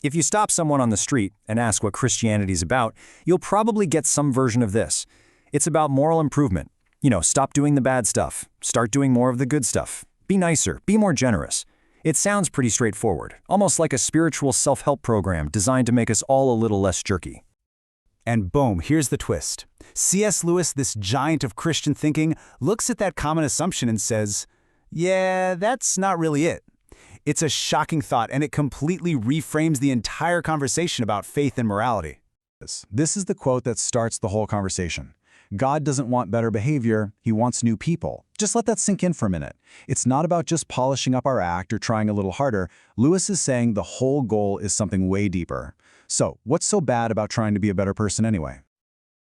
If you stop someone on the street and ask what Christianity's about, you'll probably get some version of this. It's about moral improvement. Stop doing the bad stuff. Start doing more of the good stuff. Be nicer. Be more generous. It sounds pretty straightforward, almost like a spiritual self-help program designed to make us all a little less jerky. And boom, here's the twist. C.S. Lewis, this giant of Christian thinking, looks at that common assumption and says, yeah, that's not really it. It's a shocking thought, and it completely reframes the entire conversation about faith and morality. This is the quote that starts the whole conversation. God doesn't want better behavior, he wants new people. Just let that sink in for a minute. It's not about just polishing up our act or trying a little harder. Lewis is saying the whole goal is something way deeper. So, what's so bad about trying to be a better person anyway?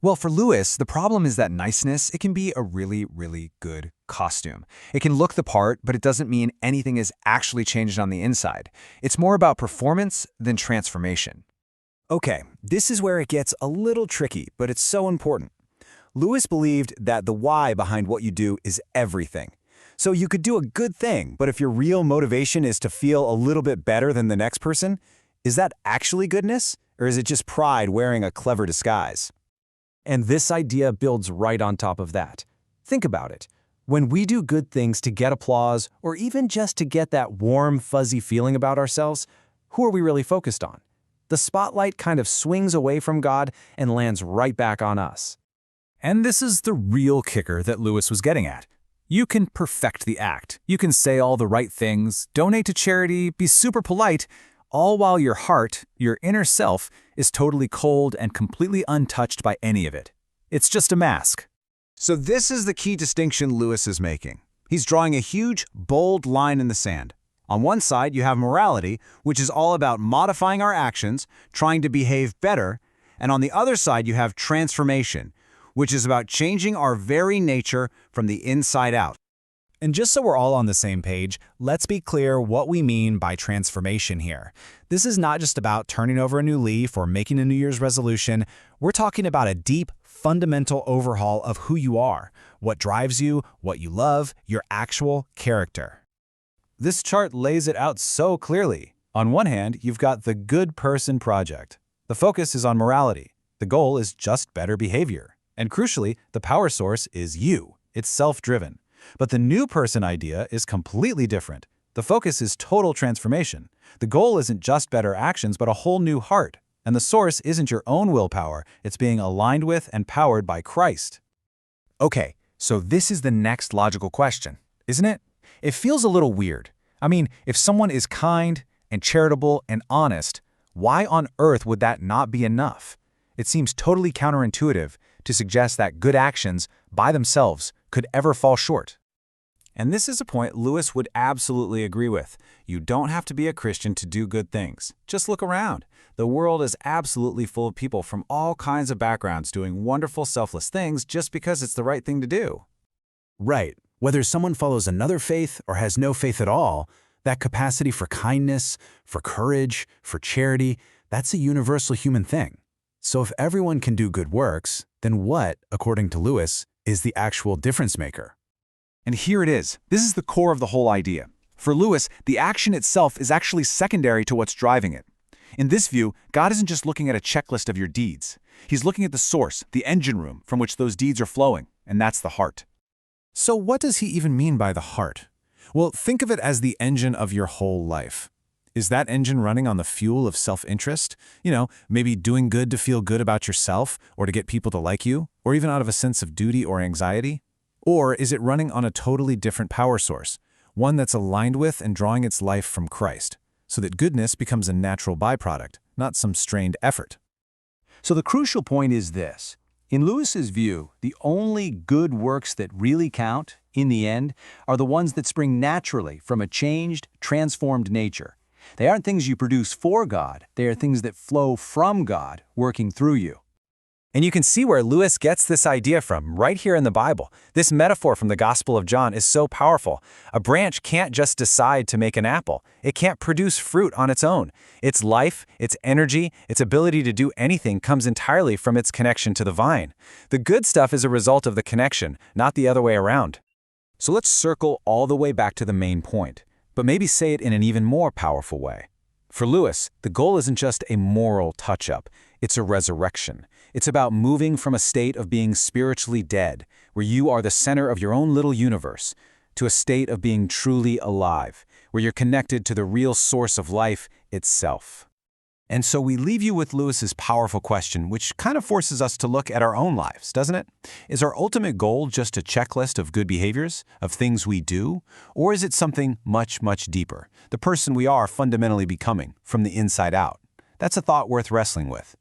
Well, for Lewis, the problem is that niceness, it can be a really, really good costume. It can look the part, but it doesn't mean anything is actually changed on the inside. It's more about performance than transformation. Okay, this is where it gets a little tricky, but it's so important. Lewis believed that the why behind what you do is everything. So you could do a good thing, but if your real motivation is to feel a little bit better than the next person, is that actually goodness? Or is it just pride wearing a clever disguise? And this idea builds right on top of that. Think about it. When we do good things to get applause, or even just to get that warm, fuzzy feeling about ourselves, who are we really focused on? The spotlight kind of swings away from God and lands right back on us. And this is the real kicker that Lewis was getting at. You can perfect the act. You can say all the right things, donate to charity, be super polite, all while your heart, your inner self, is totally cold and completely untouched by any of it. It's just a mask. So this is the key distinction Lewis is making. He's drawing a huge, bold line in the sand. On one side, you have morality, which is all about modifying our actions, trying to behave better, and on the other side, you have transformation, which is about changing our very nature from the inside out. And just so we're all on the same page, let's be clear what we mean by transformation here. This is not just about turning over a new leaf or making a New Year's resolution. We're talking about a deep, fundamental overhaul of who you are, what drives you, what you love, your actual character. This chart lays it out so clearly. On one hand, you've got the Good Person Project. The focus is on morality. The goal is just better behavior. And crucially, the power source is you. It's self-driven. But the new person idea is completely different. The focus is total transformation. The goal isn't just better actions, but a whole new heart. And the source isn't your own willpower. It's being aligned with and powered by Christ. Okay, so this is the next logical question, isn't it? It feels a little weird. I mean, if someone is kind and charitable and honest, why on earth would that not be enough? It seems totally counterintuitive to suggest that good actions by themselves could ever fall short. And this is a point Lewis would absolutely agree with. You don't have to be a Christian to do good things. Just look around. The world is absolutely full of people from all kinds of backgrounds doing wonderful, selfless things just because it's the right thing to do. Right. Whether someone follows another faith or has no faith at all, that capacity for kindness, for courage, for charity, that's a universal human thing. So if everyone can do good works, then what, according to Lewis, is the actual difference maker? And here it is. This is the core of the whole idea. For Lewis, the action itself is actually secondary to what's driving it. In this view, God isn't just looking at a checklist of your deeds. He's looking at the source, the engine room from which those deeds are flowing, and that's the heart. So what does he even mean by the heart? Well, think of it as the engine of your whole life. Is that engine running on the fuel of self-interest? Maybe doing good to feel good about yourself or to get people to like you, or even out of a sense of duty or anxiety? Or is it running on a totally different power source, one that's aligned with and drawing its life from Christ, so that goodness becomes a natural byproduct, not some strained effort? So the crucial point is this. In Lewis's view, the only good works that really count, in the end, are the ones that spring naturally from a changed, transformed nature. They aren't things you produce for God. They are things that flow from God, working through you. And you can see where Lewis gets this idea from right here in the Bible. This metaphor from the Gospel of John is so powerful. A branch can't just decide to make an apple. It can't produce fruit on its own. Its life, its energy, its ability to do anything comes entirely from its connection to the vine. The good stuff is a result of the connection, not the other way around. So let's circle all the way back to the main point, but maybe say it in an even more powerful way. For Lewis, the goal isn't just a moral touch-up, it's a resurrection. It's about moving from a state of being spiritually dead, where you are the center of your own little universe, to a state of being truly alive, where you're connected to the real source of life itself. And so we leave you with Lewis's powerful question, which kind of forces us to look at our own lives, doesn't it? Is our ultimate goal just a checklist of good behaviors, of things we do? Or is it something much, much deeper, the person we are fundamentally becoming, from the inside out? That's a thought worth wrestling with.